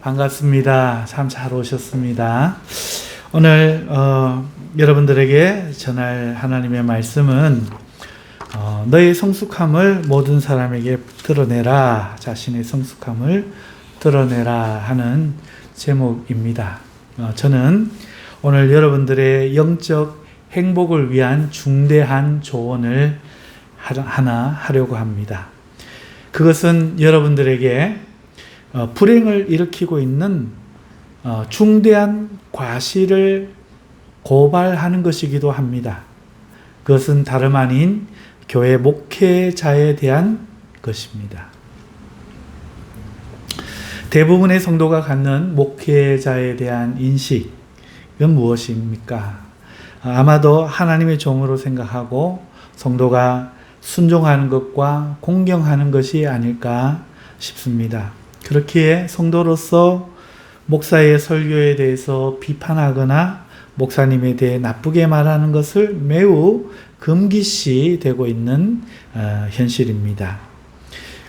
반갑습니다. 참 잘 오셨습니다. 오늘 여러분들에게 전할 하나님의 말씀은 너의 성숙함을 모든 사람에게 드러내라, 자신의 성숙함을 드러내라 하는 제목입니다. 저는 오늘 여러분들의 영적 행복을 위한 중대한 조언을 하나 하려고 합니다. 그것은 여러분들에게 불행을 일으키고 있는 중대한 과실을 고발하는 것이기도 합니다. 그것은 다름 아닌 교회 목회자에 대한 것입니다. 대부분의 성도가 갖는 목회자에 대한 인식은 무엇입니까? 아마도 하나님의 종으로 생각하고 성도가 순종하는 것과 공경하는 것이 아닐까 싶습니다. 그렇기에 성도로서 목사의 설교에 대해서 비판하거나 목사님에 대해 나쁘게 말하는 것을 매우 금기시 되고 있는 현실입니다.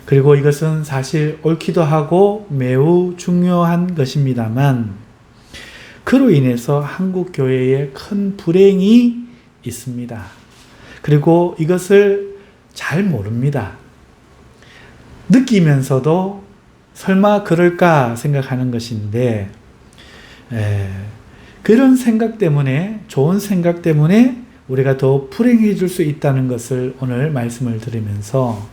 그리고 이것은 사실 옳기도 하고 매우 중요한 것입니다만 그로 인해서 한국 교회에 큰 불행이 있습니다. 그리고 이것을 잘 모릅니다. 느끼면서도 설마 그럴까 생각하는 것인데 그런 생각 때문에, 좋은 생각 때문에 우리가 더 불행해질 수 있다는 것을 오늘 말씀을 드리면서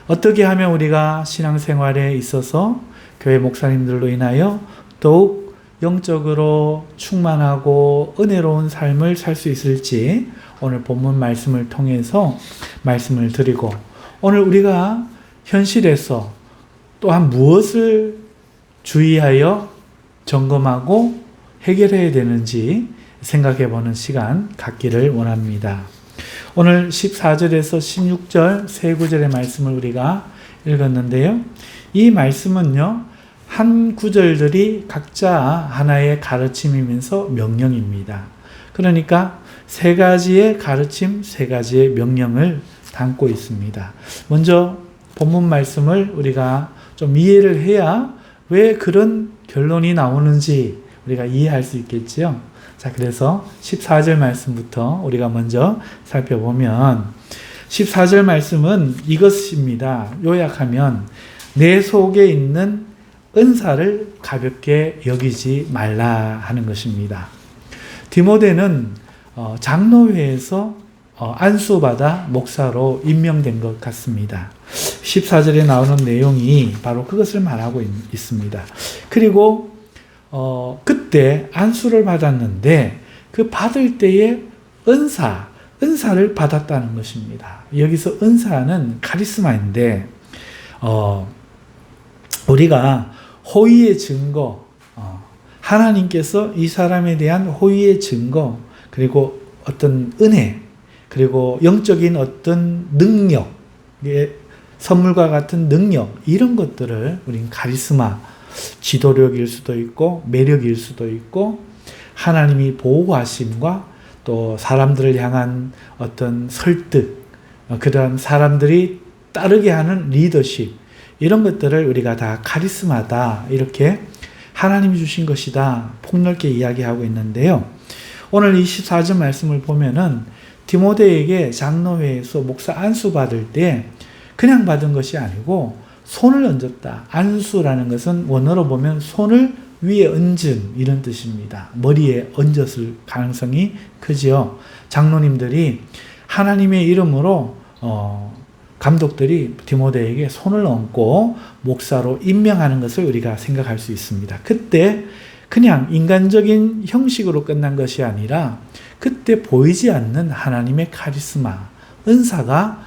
어떻게 하면 우리가 신앙생활에 있어서 교회 목사님들로 인하여 더욱 영적으로 충만하고 은혜로운 삶을 살 수 있을지 오늘 본문 말씀을 통해서 말씀을 드리고, 오늘 우리가 현실에서 또한 무엇을 주의하여 점검하고 해결해야 되는지 생각해 보는 시간 갖기를 원합니다. 오늘 14절에서 16절 세 구절의 말씀을 우리가 읽었는데요. 이 말씀은요, 한 구절들이 각자 하나의 가르침이면서 명령입니다. 그러니까 세 가지의 가르침, 세 가지의 명령을 담고 있습니다. 먼저 본문 말씀을 우리가 좀 이해를 해야 왜 그런 결론이 나오는지 우리가 이해할 수 있겠지요. 자, 그래서 14절 말씀부터 우리가 먼저 살펴보면 14절 말씀은 이것입니다. 요약하면 내 속에 있는 은사를 가볍게 여기지 말라 하는 것입니다. 디모데는 장로회에서 안수받아 목사로 임명된 것 같습니다. 14절에 나오는 내용이 바로 그것을 말하고 있습니다. 그리고 그때 안수를 받았는데 그 받을 때에 은사를 받았다는 것입니다. 여기서 은사는 카리스마인데 우리가 호의의 증거, 하나님께서 이 사람에 대한 호의의 증거, 그리고 어떤 은혜, 그리고 영적인 어떤 능력, 선물과 같은 능력, 이런 것들을 우리는 카리스마, 지도력일 수도 있고 매력일 수도 있고 하나님이 보호하심과 또 사람들을 향한 어떤 설득, 그런 사람들이 따르게 하는 리더십, 이런 것들을 우리가 다 카리스마다, 이렇게 하나님이 주신 것이다 폭넓게 이야기하고 있는데요. 오늘 24절 말씀을 보면은 디모데에게 장로회에서 목사 안수 받을 때 그냥 받은 것이 아니고 손을 얹었다. 안수라는 것은 원어로 보면 손을 위에 얹은, 이런 뜻입니다. 머리에 얹었을 가능성이 크지요. 장로님들이 하나님의 이름으로 감독들이 디모데에게 손을 얹고 목사로 임명하는 것을 우리가 생각할 수 있습니다. 그때 그냥 인간적인 형식으로 끝난 것이 아니라 그때 보이지 않는 하나님의 카리스마, 은사가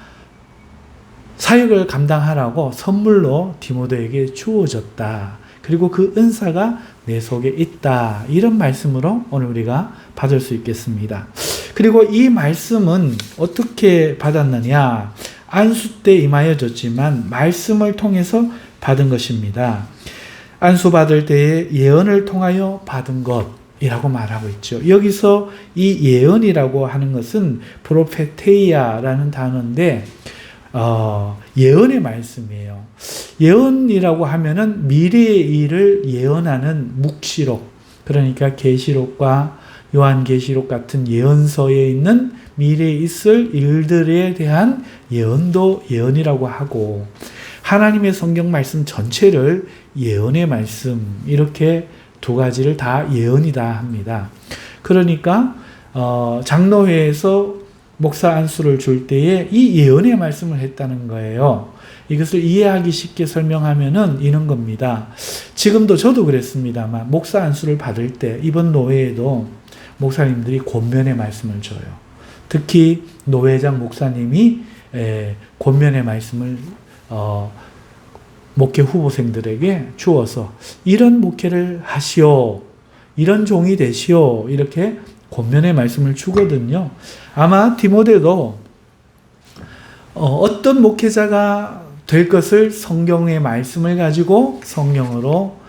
사역을 감당하라고 선물로 디모데에게 주어졌다. 그리고 그 은사가 내 속에 있다. 이런 말씀으로 오늘 우리가 받을 수 있겠습니다. 그리고 이 말씀은 어떻게 받았느냐? 안수 때 임하여졌지만 말씀을 통해서 받은 것입니다. 안수 받을 때에 예언을 통하여 받은 것이라고 말하고 있죠. 여기서 이 예언이라고 하는 것은 프로페테이아라는 단어인데 예언의 말씀이에요. 예언이라고 하면은 미래의 일을 예언하는 묵시록, 그러니까 계시록과 요한계시록 같은 예언서에 있는 미래에 있을 일들에 대한 예언도 예언이라고 하고, 하나님의 성경 말씀 전체를 예언의 말씀, 이렇게 두 가지를 다 예언이다 합니다. 그러니까 장로회에서 목사 안수를 줄 때에 이 예언의 말씀을 했다는 거예요. 이것을 이해하기 쉽게 설명하면은 이런 겁니다. 지금도 저도 그랬습니다만, 목사 안수를 받을 때 이번 노회에도 목사님들이 권면의 말씀을 줘요. 특히 노회장 목사님이 권면의 말씀을 목회 후보생들에게 주어서 이런 목회를 하시오, 이런 종이 되시오, 이렇게 권면의 말씀을 주거든요. 아마 디모데도 어떤 목회자가 될 것을 성경의 말씀을 가지고 성령으로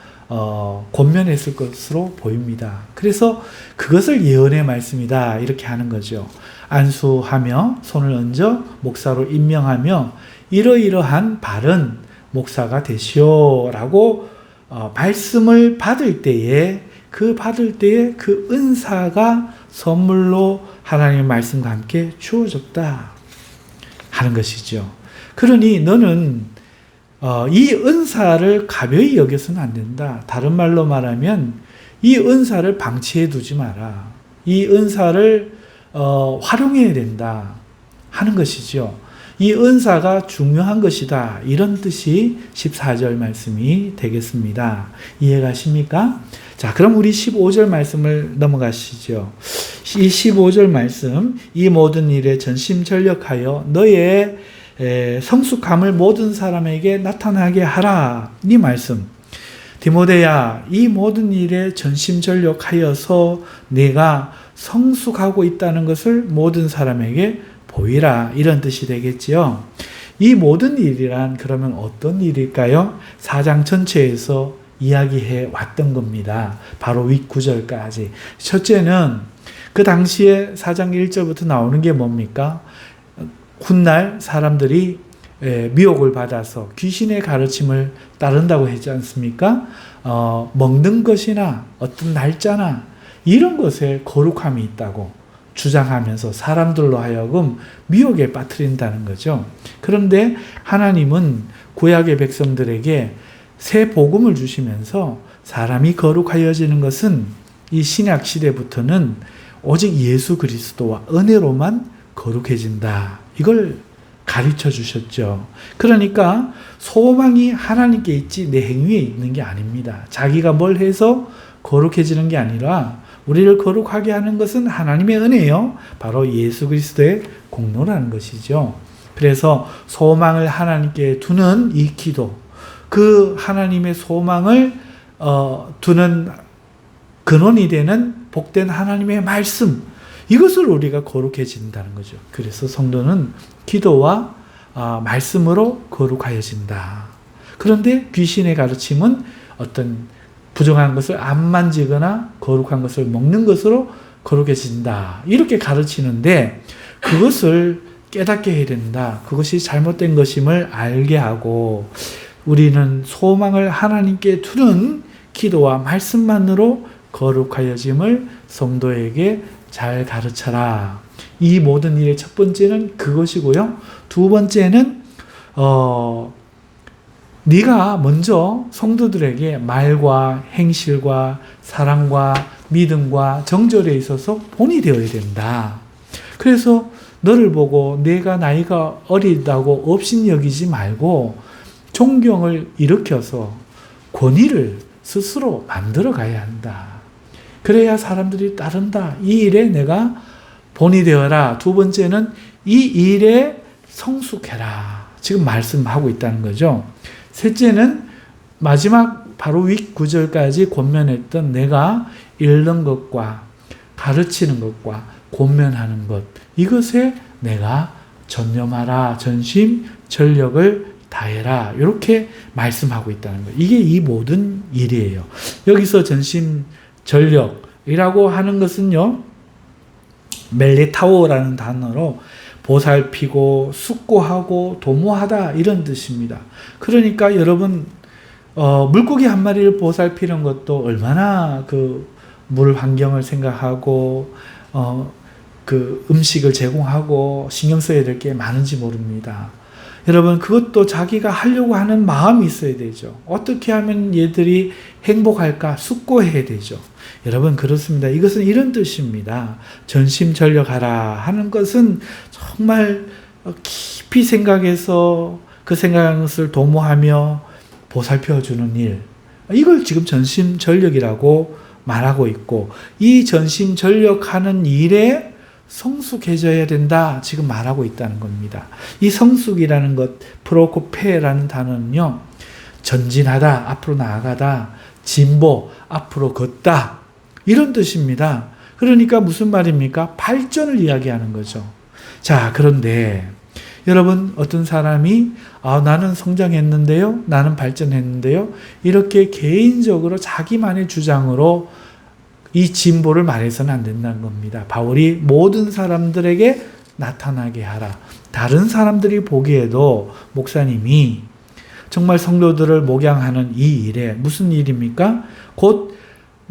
권면했을 것으로 보입니다. 그래서 그것을 예언의 말씀이다, 이렇게 하는 거죠. 안수하며 손을 얹어 목사로 임명하며 이러이러한 바른 목사가 되시오라고 말씀을 받을 때에 그 은사가 선물로 하나님의 말씀과 함께 주어졌다 하는 것이죠. 그러니 너는 이 은사를 가벼이 여겨서는 안 된다. 다른 말로 말하면 이 은사를 방치해 두지 마라. 이 은사를 활용해야 된다 하는 것이죠. 이 은사가 중요한 것이다, 이런 뜻이 14절 말씀이 되겠습니다. 이해가십니까? 자, 그럼 우리 15절 말씀을 넘어가시죠. 이 15절 말씀, 이 모든 일에 전심전력하여 너의 성숙함을 모든 사람에게 나타나게 하라. 이 말씀. 디모데야, 이 모든 일에 전심전력하여서 내가 성숙하고 있다는 것을 모든 사람에게 보이라, 이런 뜻이 되겠지요. 이 모든 일이란 그러면 어떤 일일까요? 4장 전체에서 이야기해 왔던 겁니다. 바로 윗구절까지. 첫째는 그 당시에 4장 1절부터 나오는 게 뭡니까? 훗날 사람들이 미혹을 받아서 귀신의 가르침을 따른다고 했지 않습니까? 먹는 것이나 어떤 날짜나 이런 것에 거룩함이 있다고 주장하면서 사람들로 하여금 미혹에 빠뜨린다는 거죠. 그런데 하나님은 구약의 백성들에게 새 복음을 주시면서 사람이 거룩하여지는 것은 이 신약 시대부터는 오직 예수 그리스도와 은혜로만 거룩해진다, 이걸 가르쳐 주셨죠. 그러니까 소망이 하나님께 있지 내 행위에 있는 게 아닙니다. 자기가 뭘 해서 거룩해지는 게 아니라 우리를 거룩하게 하는 것은 하나님의 은혜요, 바로 예수 그리스도의 공로라는 것이죠. 그래서 소망을 하나님께 두는 이 기도, 그 하나님의 소망을 두는 근원이 되는 복된 하나님의 말씀, 이것을 우리가 거룩해진다는 거죠. 그래서 성도는 기도와 말씀으로 거룩하여진다. 그런데 귀신의 가르침은 어떤 부정한 것을 안 만지거나 거룩한 것을 먹는 것으로 거룩해진다, 이렇게 가르치는데 그것을 깨닫게 해야 된다. 그것이 잘못된 것임을 알게 하고 우리는 소망을 하나님께 두는 기도와 말씀만으로 거룩하여짐을 성도에게 잘 가르쳐라. 이 모든 일의 첫 번째는 그것이고요. 두 번째는 네가 먼저 성도들에게 말과 행실과 사랑과 믿음과 정절에 있어서 본이 되어야 된다. 그래서 너를 보고 내가 나이가 어리다고 업신여기지 말고 존경을 일으켜서 권위를 스스로 만들어 가야 한다. 그래야 사람들이 따른다. 이 일에 내가 본이 되어라. 두 번째는 이 일에 성숙해라. 지금 말씀하고 있다는 거죠. 셋째는 마지막 바로 윗 구절까지 권면했던 내가 읽는 것과 가르치는 것과 권면하는 것, 이것에 내가 전념하라, 전심 전력을 다해라, 이렇게 말씀하고 있다는 거예요. 이게 이 모든 일이에요. 여기서 전심 전력이라고 하는 것은요, 멜레타오라는 단어로 보살피고 숙고하고 도모하다 이런 뜻입니다. 그러니까 여러분 물고기 한 마리를 보살피는 것도 얼마나 그 물 환경을 생각하고 그 음식을 제공하고 신경 써야 될 게 많은지 모릅니다. 여러분 그것도 자기가 하려고 하는 마음이 있어야 되죠. 어떻게 하면 얘들이 행복할까 숙고해야 되죠. 여러분 그렇습니다. 이것은 이런 뜻입니다. 전심전력하라 하는 것은 정말 깊이 생각해서 그 생각하는 것을 도모하며 보살펴주는 일, 이걸 지금 전심전력이라고 말하고 있고, 이 전심전력하는 일에 성숙해져야 된다 지금 말하고 있다는 겁니다. 이 성숙이라는 것, 프로코페라는 단어는요, 전진하다, 앞으로 나아가다, 진보, 앞으로 걷다 이런 뜻입니다. 그러니까 무슨 말입니까? 발전을 이야기하는 거죠. 자, 그런데 여러분 어떤 사람이 나는 성장했는데요, 나는 발전했는데요, 이렇게 개인적으로 자기만의 주장으로 이 진보를 말해서는 안 된다는 겁니다. 바울이 모든 사람들에게 나타나게 하라. 다른 사람들이 보기에도 목사님이 정말 성도들을 목양하는 이 일에 무슨 일입니까? 곧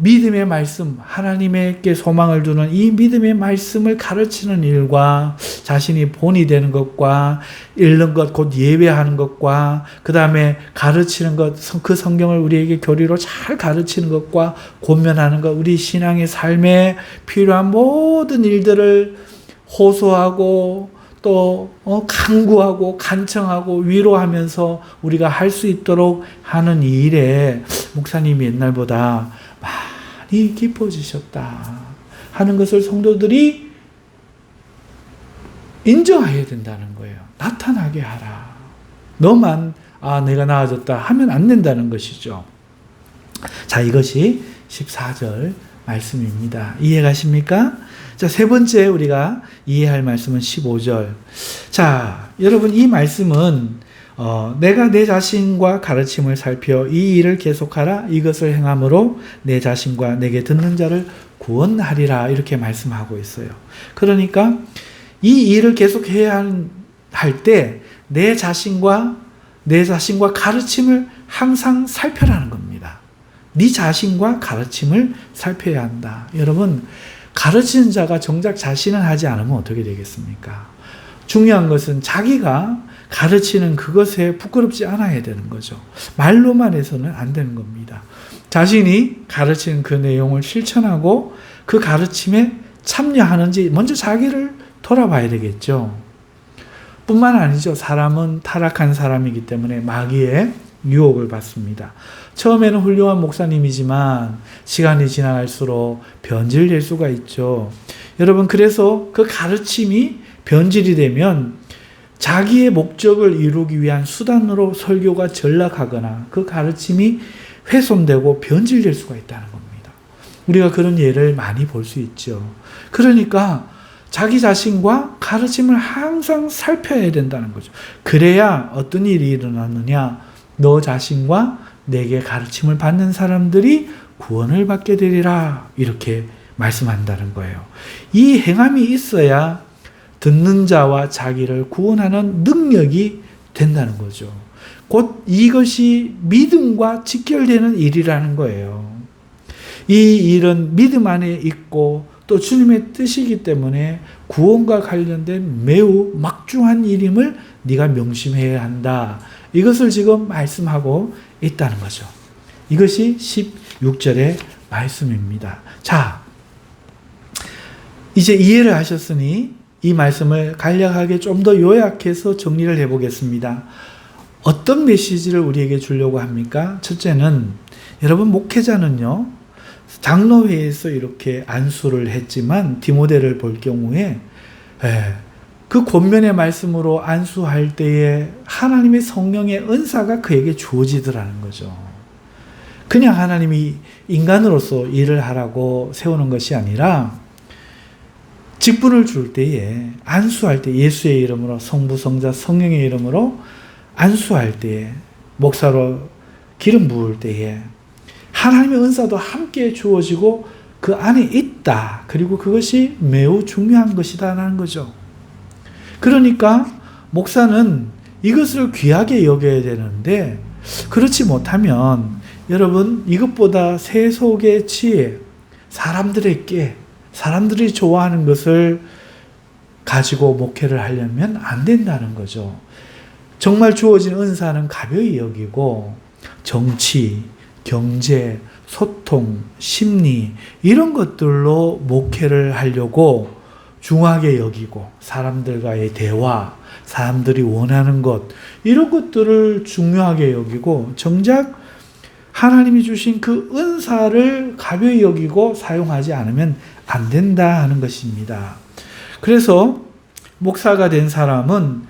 믿음의 말씀, 하나님께 소망을 두는 이 믿음의 말씀을 가르치는 일과 자신이 본이 되는 것과 읽는 것, 곧 예배하는 것과 그 다음에 가르치는 것, 그 성경을 우리에게 교리로 잘 가르치는 것과 권면하는 것, 우리 신앙의 삶에 필요한 모든 일들을 호소하고 또 간구하고 간청하고 위로하면서 우리가 할 수 있도록 하는 이 일에 목사님이 옛날보다 많이 깊어지셨다 하는 것을 성도들이 인정해야 된다는 거예요. 나타나게 하라. 너만 내가 나아졌다 하면 안 된다는 것이죠. 자, 이것이 14절 말씀입니다. 이해가십니까? 자, 세 번째 우리가 이해할 말씀은 15절. 자, 여러분 이 말씀은 내가 내 자신과 가르침을 살펴 이 일을 계속하라. 이것을 행함으로 내 자신과 내게 듣는 자를 구원하리라. 이렇게 말씀하고 있어요. 그러니까 이 일을 계속해야 할 때 내 자신과 가르침을 항상 살펴라는 겁니다. 네 자신과 가르침을 살펴야 한다. 여러분 가르치는 자가 정작 자신은 하지 않으면 어떻게 되겠습니까? 중요한 것은 자기가 가르치는 그것에 부끄럽지 않아야 되는 거죠. 말로만 해서는 안 되는 겁니다. 자신이 가르치는 그 내용을 실천하고 그 가르침에 참여하는지 먼저 자기를 돌아봐야 되겠죠. 뿐만 아니죠. 사람은 타락한 사람이기 때문에 마귀의 유혹을 받습니다. 처음에는 훌륭한 목사님이지만 시간이 지나갈수록 변질될 수가 있죠. 여러분 그래서 그 가르침이 변질이 되면 자기의 목적을 이루기 위한 수단으로 설교가 전락하거나 그 가르침이 훼손되고 변질될 수가 있다는 겁니다. 우리가 그런 예를 많이 볼 수 있죠. 그러니까 자기 자신과 가르침을 항상 살펴야 된다는 거죠. 그래야 어떤 일이 일어나느냐, 너 자신과 내게 가르침을 받는 사람들이 구원을 받게 되리라 이렇게 말씀한다는 거예요. 이 행함이 있어야 듣는 자와 자기를 구원하는 능력이 된다는 거죠. 곧 이것이 믿음과 직결되는 일이라는 거예요. 이 일은 믿음 안에 있고 또 주님의 뜻이기 때문에 구원과 관련된 매우 막중한 일임을 네가 명심해야 한다. 이것을 지금 말씀하고 있다는 거죠. 이것이 16절의 말씀입니다. 자, 이제 이해를 하셨으니 이 말씀을 간략하게 좀 더 요약해서 정리를 해보겠습니다. 어떤 메시지를 우리에게 주려고 합니까? 첫째는 여러분 목회자는요, 장로회에서 이렇게 안수를 했지만 디모데를 볼 경우에 그 권면의 말씀으로 안수할 때에 하나님의 성령의 은사가 그에게 주어지더라는 거죠. 그냥 하나님이 인간으로서 일을 하라고 세우는 것이 아니라 직분을 줄 때에 안수할 때 예수의 이름으로 성부, 성자, 성령의 이름으로 안수할 때에 목사로 기름 부을 때에 하나님의 은사도 함께 주어지고 그 안에 있다. 그리고 그것이 매우 중요한 것이다라는 거죠. 그러니까 목사는 이것을 귀하게 여겨야 되는데 그렇지 못하면 여러분 이것보다 세속의 지혜, 사람들이 좋아하는 것을 가지고 목회를 하려면 안 된다는 거죠. 정말 주어진 은사는 가벼이 여기고 정치, 경제, 소통, 심리 이런 것들로 목회를 하려고 중하게 여기고 사람들과의 대화, 사람들이 원하는 것 이런 것들을 중요하게 여기고 정작 하나님이 주신 그 은사를 가벼이 여기고 사용하지 않으면 안 된다 하는 것입니다. 그래서 목사가 된 사람은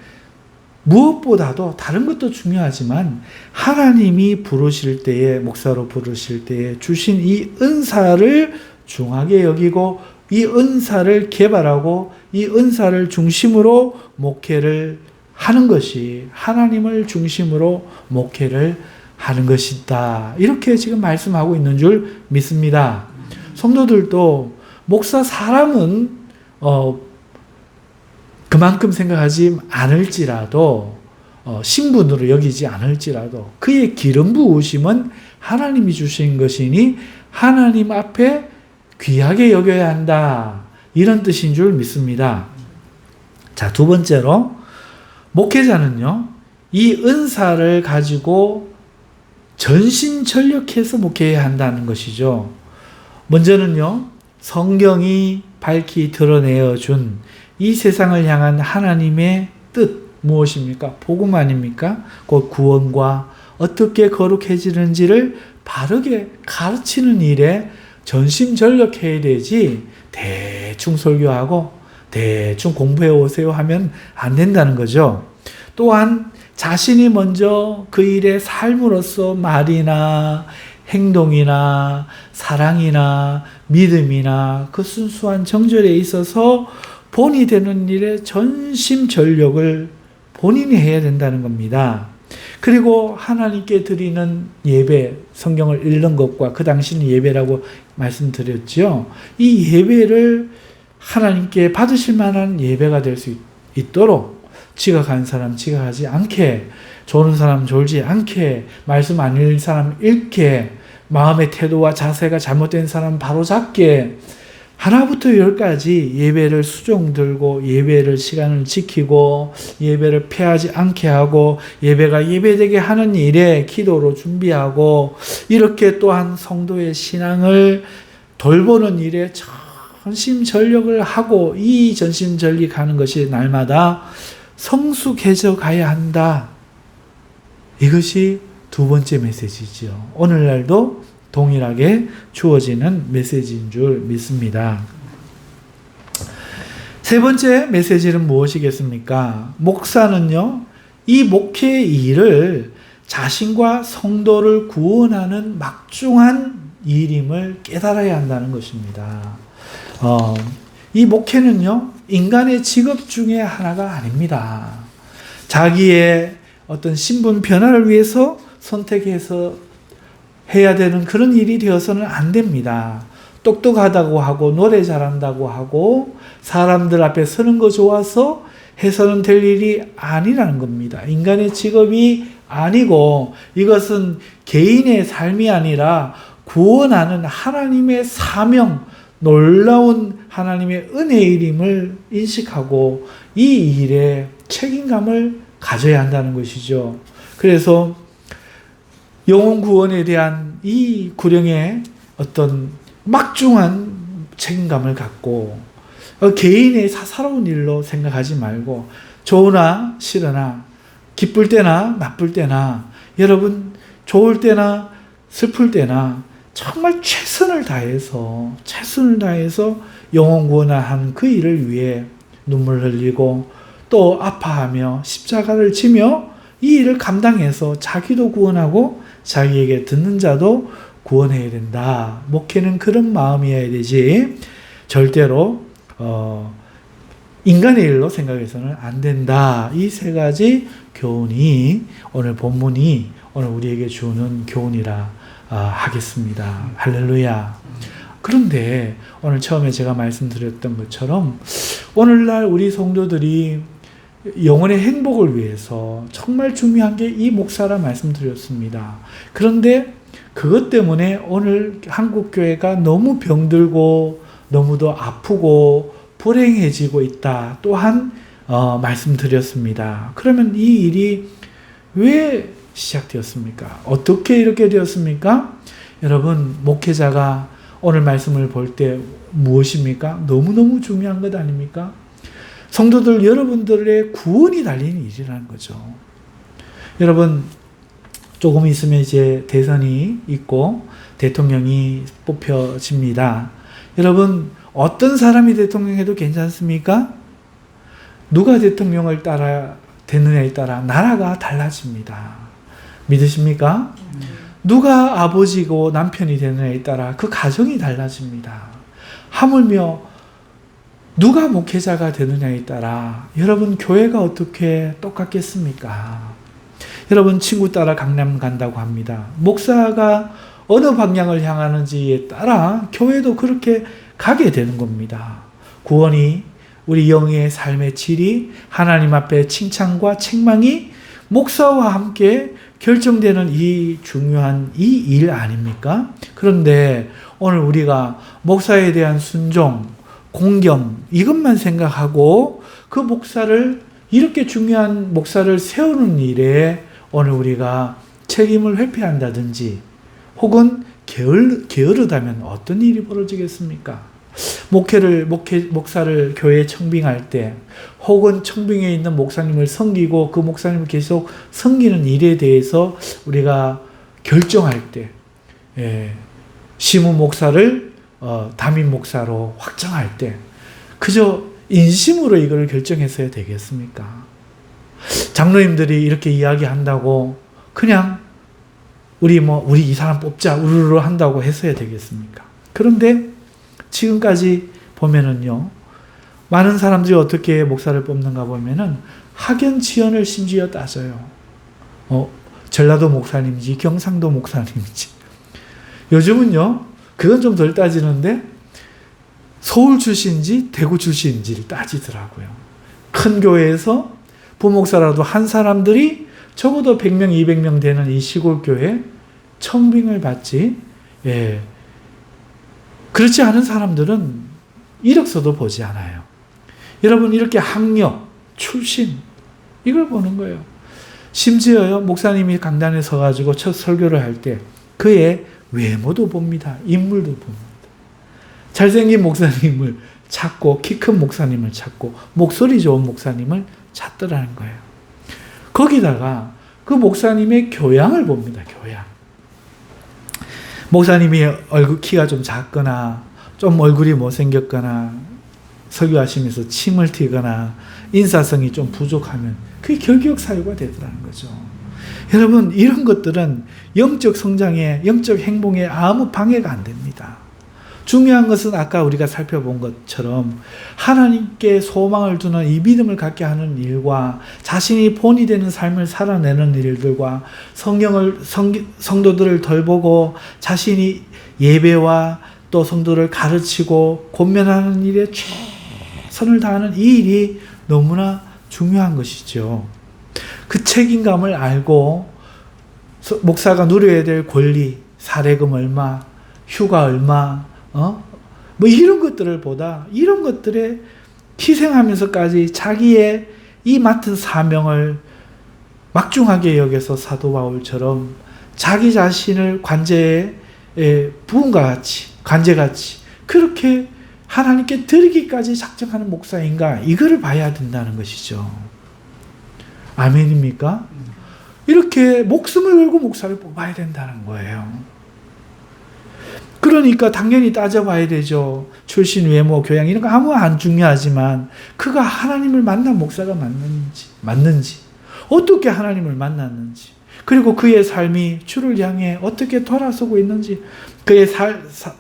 무엇보다도 다른 것도 중요하지만 하나님이 부르실 때에 목사로 부르실 때에 주신 이 은사를 중하게 여기고 이 은사를 개발하고 이 은사를 중심으로 목회를 하는 것이 하나님을 중심으로 목회를 하는 것이다. 이렇게 지금 말씀하고 있는 줄 믿습니다. 성도들도 목사 사람은 그만큼 생각하지 않을지라도 신분으로 여기지 않을지라도 그의 기름 부으심은 하나님이 주신 것이니 하나님 앞에 귀하게 여겨야 한다. 이런 뜻인 줄 믿습니다. 자, 두 번째로 목회자는요. 이 은사를 가지고 전심전력해서 목회해야 한다는 것이죠. 먼저는요. 성경이 밝히 드러내어 준 이 세상을 향한 하나님의 뜻 무엇입니까? 복음 아닙니까? 곧 구원과 어떻게 거룩해지는지를 바르게 가르치는 일에 전심전력해야 되지 대충 설교하고 대충 공부해 오세요 하면 안 된다는 거죠. 또한 자신이 먼저 그 일의 삶으로서 말이나 행동이나 사랑이나 믿음이나 그 순수한 정절에 있어서 본이 되는 일에 전심전력을 본인이 해야 된다는 겁니다. 그리고 하나님께 드리는 예배, 성경을 읽는 것과 그 당시는 예배라고 말씀드렸죠. 이 예배를 하나님께 받으실 만한 예배가 될 수 있도록 지각한 사람 지각하지 않게, 조는 사람 졸지 않게, 말씀 안 읽는 사람 읽게, 마음의 태도와 자세가 잘못된 사람 바로잡게, 하나부터 열까지 예배를 수종 들고 예배를 시간을 지키고 예배를 피하지 않게 하고 예배가 예배되게 하는 일에 기도로 준비하고 이렇게 또한 성도의 신앙을 돌보는 일에 전심전력을 하고 이 전심전력하는 것이 날마다 성숙해져 가야 한다. 이것이 두 번째 메시지죠. 오늘날도 동일하게 주어지는 메시지인 줄 믿습니다. 세 번째 메시지는 무엇이겠습니까? 목사는요, 이 목회의 일을 자신과 성도를 구원하는 막중한 일임을 깨달아야 한다는 것입니다. 이 목회는요, 인간의 직업 중에 하나가 아닙니다. 자기의 어떤 신분 변화를 위해서 선택해서 해야 되는 그런 일이 되어서는 안 됩니다. 똑똑하다고 하고 노래 잘한다고 하고 사람들 앞에 서는 거 좋아서 해서는 될 일이 아니라는 겁니다. 인간의 직업이 아니고 이것은 개인의 삶이 아니라 구원하는 하나님의 사명, 놀라운 하나님의 은혜의 일임을 인식하고 이 일에 책임감을 가져야 한다는 것이죠. 그래서 영혼 구원에 대한 이 구령의 어떤 막중한 책임감을 갖고 개인의 사사로운 일로 생각하지 말고 좋으나 싫으나 기쁠 때나 나쁠 때나 여러분 좋을 때나 슬플 때나 정말 최선을 다해서 영혼 구원하는 그 일을 위해 눈물 흘리고 또 아파하며 십자가를 지며 이 일을 감당해서 자기도 구원하고 자기에게 듣는 자도 구원해야 된다. 목회는 그런 마음이어야 되지 절대로 인간의 일로 생각해서는 안 된다. 이 세 가지 교훈이 오늘 본문이 오늘 우리에게 주는 교훈이라 하겠습니다. 할렐루야. 그런데 오늘 처음에 제가 말씀드렸던 것처럼 오늘날 우리 성도들이 영혼의 행복을 위해서 정말 중요한 게 이 목사라 말씀드렸습니다. 그런데 그것 때문에 오늘 한국교회가 너무 병들고 너무도 아프고 불행해지고 있다 또한 말씀드렸습니다. 그러면 이 일이 왜 시작되었습니까? 어떻게 이렇게 되었습니까? 여러분, 목회자가 오늘 말씀을 볼 때 무엇입니까? 너무너무 중요한 것 아닙니까? 성도들 여러분들의 구원이 달린 일이라는 거죠. 여러분, 조금 있으면 이제 대선이 있고 대통령이 뽑혀집니다. 여러분, 어떤 사람이 대통령해도 괜찮습니까? 누가 대통령을 따라 되느냐에 따라 나라가 달라집니다. 믿으십니까? 누가 아버지고 남편이 되느냐에 따라 그 가정이 달라집니다. 하물며 누가 목회자가 되느냐에 따라 여러분 교회가 어떻게 똑같겠습니까? 여러분 친구 따라 강남 간다고 합니다. 목사가 어느 방향을 향하는지에 따라 교회도 그렇게 가게 되는 겁니다. 구원이 우리 영의 삶의 질이 하나님 앞에 칭찬과 책망이 목사와 함께 결정되는 이 중요한 이 일 아닙니까? 그런데 오늘 우리가 목사에 대한 순종, 공경 이것만 생각하고 그 목사를 이렇게 중요한 목사를 세우는 일에 오늘 우리가 책임을 회피한다든지 혹은 게으르다면 어떤 일이 벌어지겠습니까? 목사를 교회에 청빙할 때 혹은 청빙에 있는 목사님을 섬기고 그 목사님을 계속 섬기는 일에 대해서 우리가 결정할 때 시무 목사를 담임 목사로 확정할 때 그저 인심으로 이걸 결정했어야 되겠습니까? 장로님들이 이렇게 이야기한다고 그냥 우리 이 사람 뽑자 우르르 한다고 했어야 되겠습니까? 그런데 지금까지 보면은요, 많은 사람들이 어떻게 목사를 뽑는가 보면은 학연 지연을 심지어 따져요. 전라도 목사님인지 경상도 목사님인지. 요즘은요, 그건 좀 덜 따지는데 서울 출신인지 대구 출신인지를 따지더라고요. 큰 교회에서 부목사라도 한 사람들이 적어도 100명, 200명 되는 이 시골 교회 청빙을 받지. 그렇지 않은 사람들은 이력서도 보지 않아요. 여러분 이렇게 학력, 출신 이걸 보는 거예요. 심지어요 목사님이 강단에 서가지고 첫 설교를 할 때 그의 외모도 봅니다. 인물도 봅니다. 잘생긴 목사님을 찾고 키 큰 목사님을 찾고 목소리 좋은 목사님을 찾더라는 거예요. 거기다가 그 목사님의 교양을 봅니다. 교양. 목사님이 키가 좀 작거나 좀 얼굴이 못생겼거나 설교하시면서 침을 튀거나 인사성이 좀 부족하면 그게 결격 사유가 되더라는 거죠. 여러분 이런 것들은 영적 성장에 영적 행복에 아무 방해가 안 됩니다. 중요한 것은 아까 우리가 살펴본 것처럼 하나님께 소망을 두는 이 믿음을 갖게 하는 일과 자신이 본이 되는 삶을 살아내는 일들과 성도들을 돌보고 자신이 예배와 또 성도를 가르치고 권면하는 일에 최선을 다하는 이 일이 너무나 중요한 것이죠. 그 책임감을 알고 목사가 누려야 될 권리, 사례금 얼마, 휴가 얼마, 뭐 이런 것들을 보다 이런 것들에 희생하면서까지 자기의 이 맡은 사명을 막중하게 여겨서 사도 바울처럼 자기 자신을 관제에 부은과 같이 관제같이 그렇게 하나님께 드리기까지 작정하는 목사인가 이거를 봐야 된다는 것이죠. 아멘입니까? 이렇게 목숨을 걸고 목사를 뽑아야 된다는 거예요. 그러니까 당연히 따져봐야 되죠. 출신, 외모, 교양 이런 거 아무 안 중요하지만 그가 하나님을 만난 목사가 맞는지 어떻게 하나님을 만났는지 그리고 그의 삶이 주를 향해 어떻게 돌아서고 있는지 그의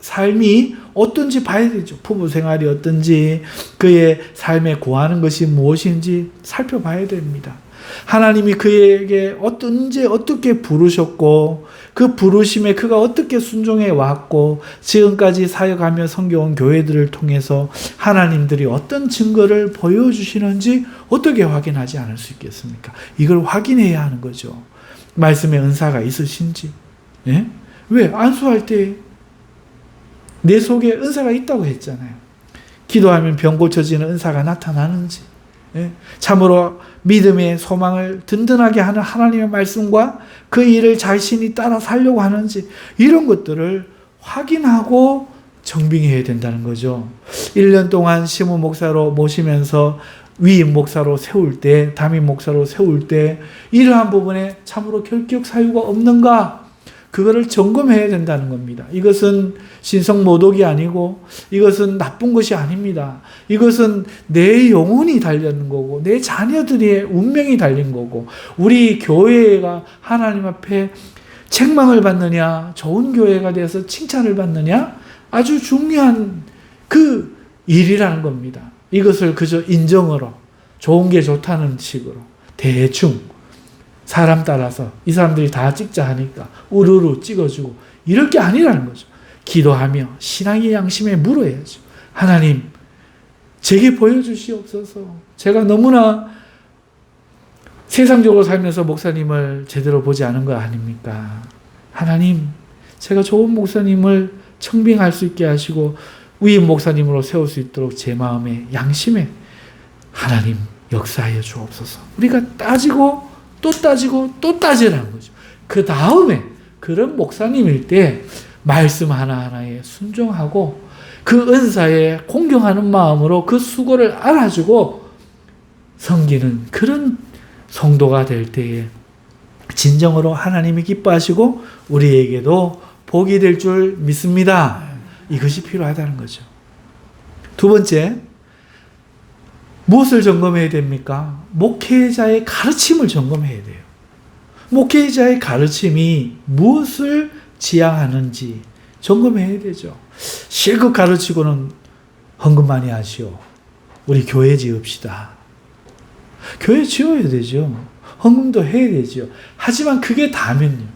삶이 어떤지 봐야 되죠. 부부 생활이 어떤지 그의 삶에 구하는 것이 무엇인지 살펴봐야 됩니다. 하나님이 그에게 언제 어떻게 부르셨고 그 부르심에 그가 어떻게 순종해 왔고 지금까지 사역하며 섬겨온 교회들을 통해서 하나님들이 어떤 증거를 보여주시는지 어떻게 확인하지 않을 수 있겠습니까? 이걸 확인해야 하는 거죠. 말씀의 은사가 있으신지. 예? 왜? 안수할 때 내 속에 은사가 있다고 했잖아요. 기도하면 병 고쳐지는 은사가 나타나는지, 예? 참으로 믿음의 소망을 든든하게 하는 하나님의 말씀과 그 일을 자신이 따라 살려고 하는지, 이런 것들을 확인하고 정빙해야 된다는 거죠. 1년 동안 시무 목사로 모시면서 위임 목사로 세울 때, 담임 목사로 세울 때 이러한 부분에 참으로 결격 사유가 없는가, 그거를 점검해야 된다는 겁니다. 이것은 신성모독이 아니고 이것은 나쁜 것이 아닙니다. 이것은 내 영혼이 달린 거고 내 자녀들의 운명이 달린 거고, 우리 교회가 하나님 앞에 책망을 받느냐 좋은 교회가 돼서 칭찬을 받느냐 아주 중요한 그 일이라는 겁니다. 이것을 그저 인정으로 좋은 게 좋다는 식으로 대충 사람 따라서 이 사람들이 다 찍자 하니까 우르르 찍어주고 이럴 게 아니라는 거죠. 기도하며 신앙의 양심에 물어야죠. 하나님, 제게 보여주시옵소서. 제가 너무나 세상적으로 살면서 목사님을 제대로 보지 않은 거 아닙니까? 하나님, 제가 좋은 목사님을 청빙할 수 있게 하시고 위임 목사님으로 세울 수 있도록 제 마음에 양심에 하나님 역사하여 주옵소서. 우리가 따지고 또 따지고 또 따지라는 거죠. 그 다음에 그런 목사님일 때 말씀 하나하나에 순종하고 그 은사에 공경하는 마음으로 그 수고를 알아주고 섬기는 그런 성도가 될 때에 진정으로 하나님이 기뻐하시고 우리에게도 복이 될 줄 믿습니다. 이것이 필요하다는 거죠. 두 번째, 무엇을 점검해야 됩니까? 목회자의 가르침을 점검해야 돼요. 목회자의 가르침이 무엇을 지향하는지 점검해야 되죠. 실컷 가르치고는 헌금 많이 하시오. 우리 교회 지읍시다. 교회 지어야 되죠. 헌금도 해야 되죠. 하지만 그게 다면요,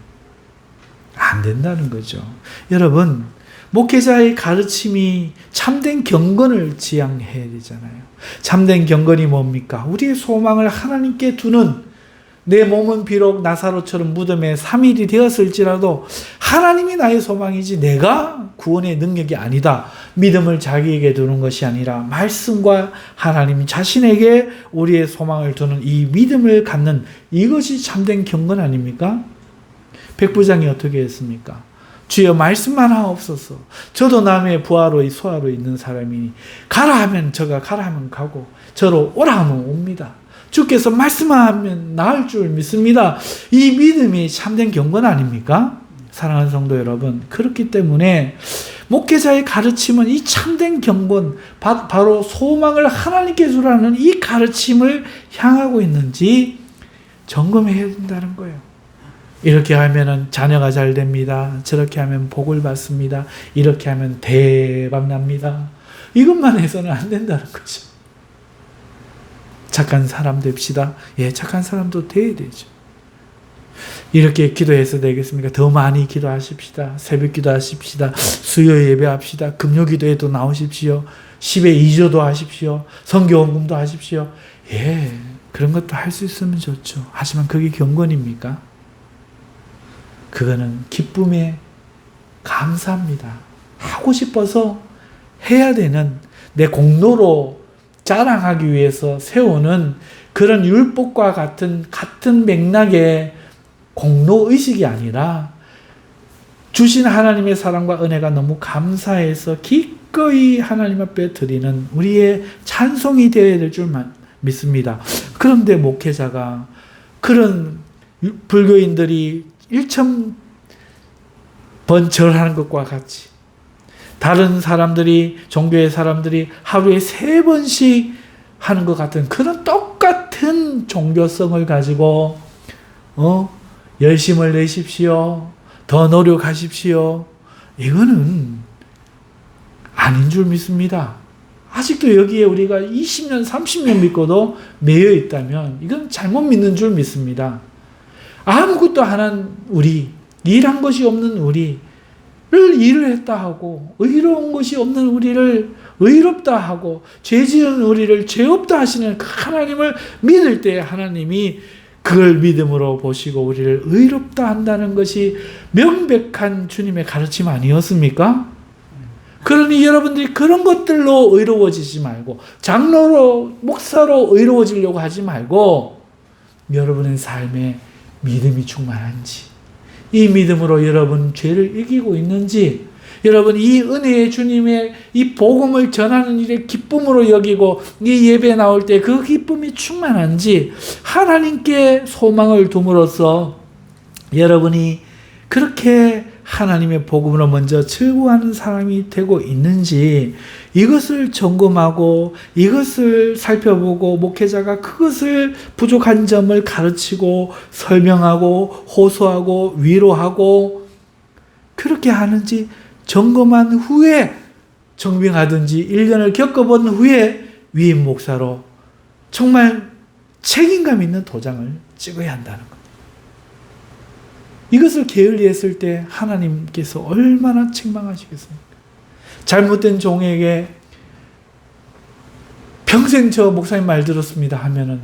안 된다는 거죠. 여러분, 목회자의 가르침이 참된 경건을 지향해야 되잖아요. 참된 경건이 뭡니까? 우리의 소망을 하나님께 두는, 내 몸은 비록 나사로처럼 무덤에 3일이 되었을지라도 하나님이 나의 소망이지 내가 구원의 능력이 아니다. 믿음을 자기에게 두는 것이 아니라 말씀과 하나님 자신에게 우리의 소망을 두는 이 믿음을 갖는, 이것이 참된 경건 아닙니까? 백부장이 어떻게 했습니까? 주여 말씀만 하옵소서. 저도 남의 부하로 소하로 있는 사람이니 가라 하면 저가 가라 하면 가고 저로 오라 하면 옵니다. 주께서 말씀하면 나을 줄 믿습니다. 이 믿음이 참된 경건 아닙니까? 사랑하는 성도 여러분, 그렇기 때문에 목회자의 가르침은 이 참된 경건, 바로 소망을 하나님께 주라는 이 가르침을 향하고 있는지 점검해야 된다는 거예요. 이렇게 하면 자녀가 잘 됩니다. 저렇게 하면 복을 받습니다. 이렇게 하면 대박 납니다. 이것만 해서는 안 된다는 거죠. 착한 사람 됩시다. 예, 착한 사람도 돼야 되죠. 이렇게 기도해서 되겠습니까? 더 많이 기도하십시다. 새벽 기도하십시다. 수요 예배합시다. 금요 기도에도 나오십시오. 10에 2조도 하십시오. 선교원금도 하십시오. 예, 그런 것도 할 수 있으면 좋죠. 하지만 그게 경건입니까? 그거는 기쁨에 감사합니다. 하고 싶어서 해야 되는, 내 공로로 자랑하기 위해서 세우는 그런 율법과 같은 맥락의 공로의식이 아니라 주신 하나님의 사랑과 은혜가 너무 감사해서 기꺼이 하나님 앞에 드리는 우리의 찬송이 되어야 될 줄 믿습니다. 그런데 목회자가 그런 불교인들이 1,000번 절하는 것과 같이, 다른 사람들이, 종교의 사람들이 하루에 3번씩 하는 것 같은 그런 똑같은 종교성을 가지고 열심을 내십시오. 더 노력하십시오. 이거는 아닌 줄 믿습니다. 아직도 여기에 우리가 20년, 30년 믿고도 매여 있다면 이건 잘못 믿는 줄 믿습니다. 아무것도 안 한 우리, 일한 것이 없는 우리를 일을 했다 하고, 의로운 것이 없는 우리를 의롭다 하고, 죄 지은 우리를 죄 없다 하시는 그 하나님을 믿을 때 하나님이 그걸 믿음으로 보시고 우리를 의롭다 한다는 것이 명백한 주님의 가르침 아니었습니까? 그러니 여러분들이 그런 것들로 의로워지지 말고, 장로로, 목사로 의로워지려고 하지 말고, 여러분의 삶에 믿음이 충만한지, 이 믿음으로 여러분 죄를 이기고 있는지, 여러분 이 은혜의 주님의 이 복음을 전하는 일에 기쁨으로 여기고 이 예배에 나올 때 그 기쁨이 충만한지, 하나님께 소망을 둠으로써 여러분이 그렇게 하나님의 복음으로 먼저 즐거워하는 사람이 되고 있는지, 이것을 점검하고 이것을 살펴보고 목회자가 그것을 부족한 점을 가르치고 설명하고 호소하고 위로하고 그렇게 하는지 점검한 후에 정빙하든지 1년을 겪어본 후에 위임 목사로 정말 책임감 있는 도장을 찍어야 한다는 겁니다. 이것을 게을리했을 때 하나님께서 얼마나 책망하시겠습니까? 잘못된 종에게 평생 저 목사님 말 들었습니다 하면은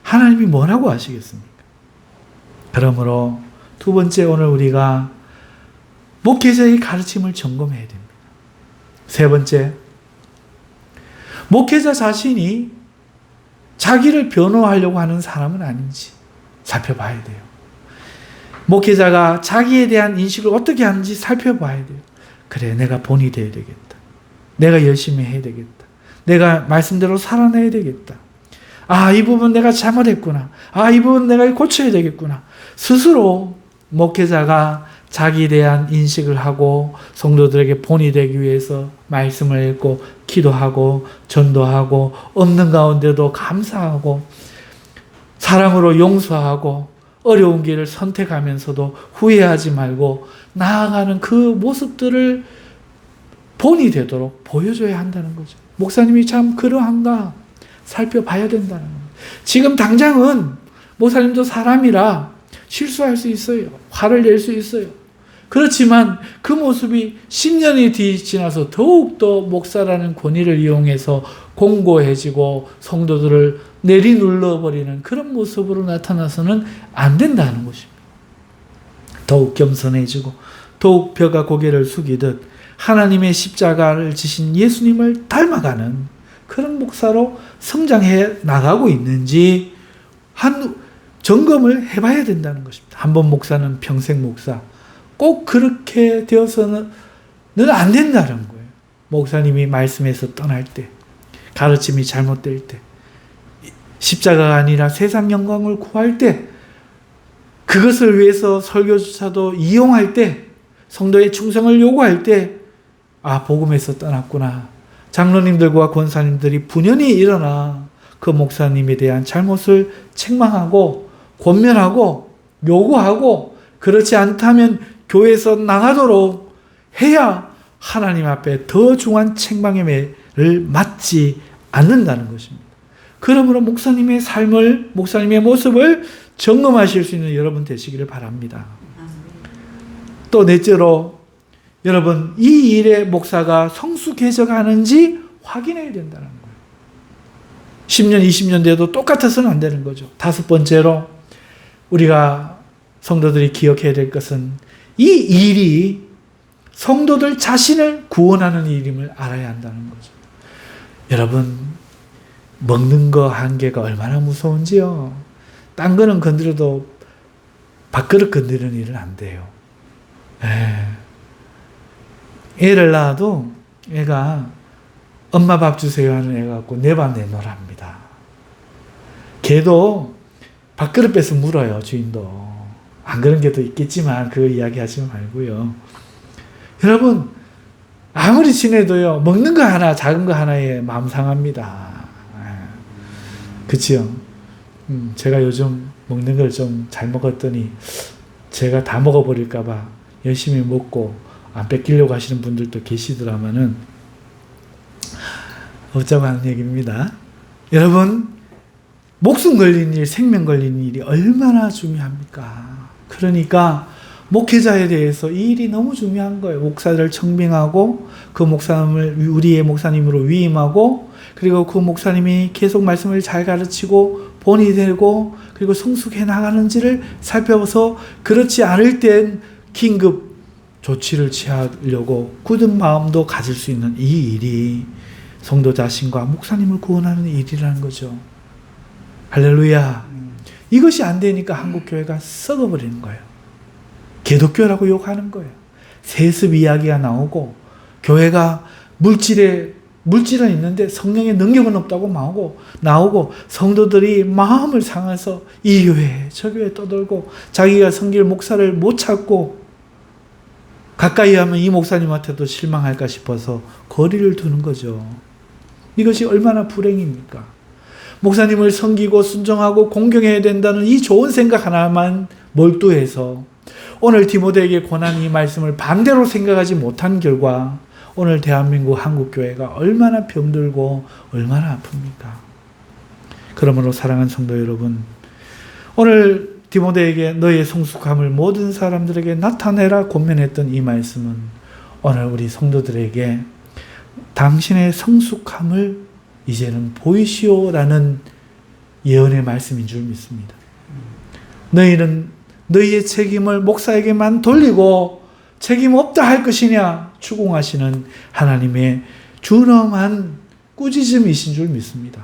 하나님이 뭐라고 하시겠습니까? 그러므로 두 번째, 오늘 우리가 목회자의 가르침을 점검해야 됩니다. 세 번째, 목회자 자신이 자기를 변호하려고 하는 사람은 아닌지 살펴봐야 돼요. 목회자가 자기에 대한 인식을 어떻게 하는지 살펴봐야 돼요. 그래, 내가 본이 되어야 되겠다. 내가 열심히 해야 되겠다. 내가 말씀대로 살아내야 되겠다. 아, 이 부분 내가 잘못했구나. 아, 이 부분 내가 고쳐야 되겠구나. 스스로 목회자가 자기에 대한 인식을 하고 성도들에게 본이 되기 위해서 말씀을 읽고 기도하고 전도하고, 없는 가운데도 감사하고 사랑으로 용서하고 어려운 길을 선택하면서도 후회하지 말고 나아가는 그 모습들을 본이 되도록 보여줘야 한다는 거죠. 목사님이 참 그러한가 살펴봐야 된다는 거예요. 지금 당장은 목사님도 사람이라 실수할 수 있어요. 화를 낼 수 있어요. 그렇지만 그 모습이 10년이 지나서 더욱더 목사라는 권위를 이용해서 공고해지고 성도들을 내리눌러버리는 그런 모습으로 나타나서는 안 된다는 것입니다. 더욱 겸손해지고 더욱 벼가 고개를 숙이듯 하나님의 십자가를 지신 예수님을 닮아가는 그런 목사로 성장해 나가고 있는지 한 점검을 해봐야 된다는 것입니다. 한 번 목사는 평생 목사. 꼭 그렇게 되어서는 안 된다는 거예요. 목사님이 말씀에서 떠날 때, 가르침이 잘못될 때, 십자가가 아니라 세상 영광을 구할 때, 그것을 위해서 설교조차도 이용할 때, 성도의 충성을 요구할 때, 아, 복음에서 떠났구나. 장로님들과 권사님들이 분연히 일어나 그 목사님에 대한 잘못을 책망하고 권면하고 요구하고, 그렇지 않다면 교회에서 나가도록 해야 하나님 앞에 더 중한 책망의 매를 맞지 않는다는 것입니다. 그러므로 목사님의 삶을, 목사님의 모습을 점검하실 수 있는 여러분 되시기를 바랍니다. 또 넷째로, 여러분 이 일에 목사가 성숙해져가는지 확인해야 된다는 거예요. 10년, 20년 돼도 똑같아서는 안 되는 거죠. 다섯 번째로, 우리가 성도들이 기억해야 될 것은 이 일이 성도들 자신을 구원하는 일임을 알아야 한다는 거죠. 여러분, 먹는 거 한계가 얼마나 무서운지요. 딴 거는 건드려도 밥그릇 건드리는 일은 안 돼요. 애를 낳아도 애가 엄마 밥 주세요 하는 애 갖고 내 밥 내놓으라 합니다. 걔도 밥그릇 뺏어 물어요, 주인도. 안 그런 게 더 있겠지만 그 이야기 하지 말고요. 여러분, 아무리 친해도요, 먹는 거 하나, 작은 거 하나에 마음 상합니다. 그치요? 제가 요즘 먹는 걸 좀 잘 먹었더니 제가 다 먹어버릴까봐 열심히 먹고 안 뺏기려고 하시는 분들도 계시더라마는 어쩌고 하는 얘기입니다. 여러분, 목숨 걸린 일, 생명 걸린 일이 얼마나 중요합니까? 그러니까 목회자에 대해서 이 일이 너무 중요한 거예요. 목사를 청빙하고 그 목사님을 우리의 목사님으로 위임하고 그리고 그 목사님이 계속 말씀을 잘 가르치고 본이 되고 그리고 성숙해 나가는지를 살펴서 그렇지 않을 땐 긴급 조치를 취하려고 굳은 마음도 가질 수 있는 이 일이 성도 자신과 목사님을 구원하는 일이라는 거죠. 할렐루야. 이것이 안 되니까 한국교회가 썩어버리는 거예요. 개독교라고 욕하는 거예요. 세습 이야기가 나오고 교회가 물질은 있는데 성령의 능력은 없다고 나오고 성도들이 마음을 상해서 이 교회 저 교회 떠돌고 자기가 섬길 목사를 못 찾고 가까이 하면 이 목사님한테도 실망할까 싶어서 거리를 두는 거죠. 이것이 얼마나 불행입니까? 목사님을 섬기고 순종하고 공경해야 된다는 이 좋은 생각 하나만 몰두해서 오늘 디모데에게 권한 이 말씀을 반대로 생각하지 못한 결과 오늘 대한민국 한국교회가 얼마나 병들고 얼마나 아픕니까? 그러므로 사랑하는 성도 여러분, 오늘 디모데에게 너의 성숙함을 모든 사람들에게 나타내라 권면했던 이 말씀은 오늘 우리 성도들에게 당신의 성숙함을 이제는 보이시오라는 예언의 말씀인 줄 믿습니다. 너희는 너희의 책임을 목사에게만 돌리고 책임 없다 할 것이냐 추궁하시는 하나님의 준엄한 꾸짖음이신 줄 믿습니다.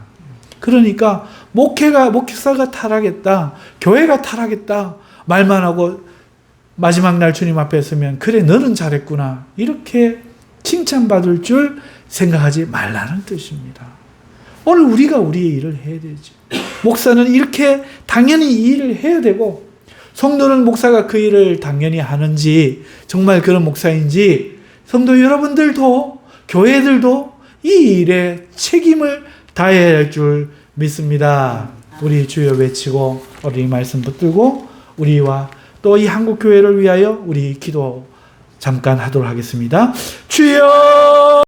그러니까 목사가 타락했다, 교회가 타락했다 말만 하고 마지막 날 주님 앞에 서면 그래 너는 잘했구나 이렇게 칭찬받을 줄 생각하지 말라는 뜻입니다. 오늘 우리가 우리의 일을 해야 되죠. 목사는 이렇게 당연히 이 일을 해야 되고 성도는 목사가 그 일을 당연히 하는지 정말 그런 목사인지 성도 여러분들도 교회들도 이 일에 책임을 다해야 할 줄 믿습니다. 우리 주여 외치고 우리 말씀 붙들고 우리와 또 이 한국교회를 위하여 우리 기도 잠깐 하도록 하겠습니다. 주여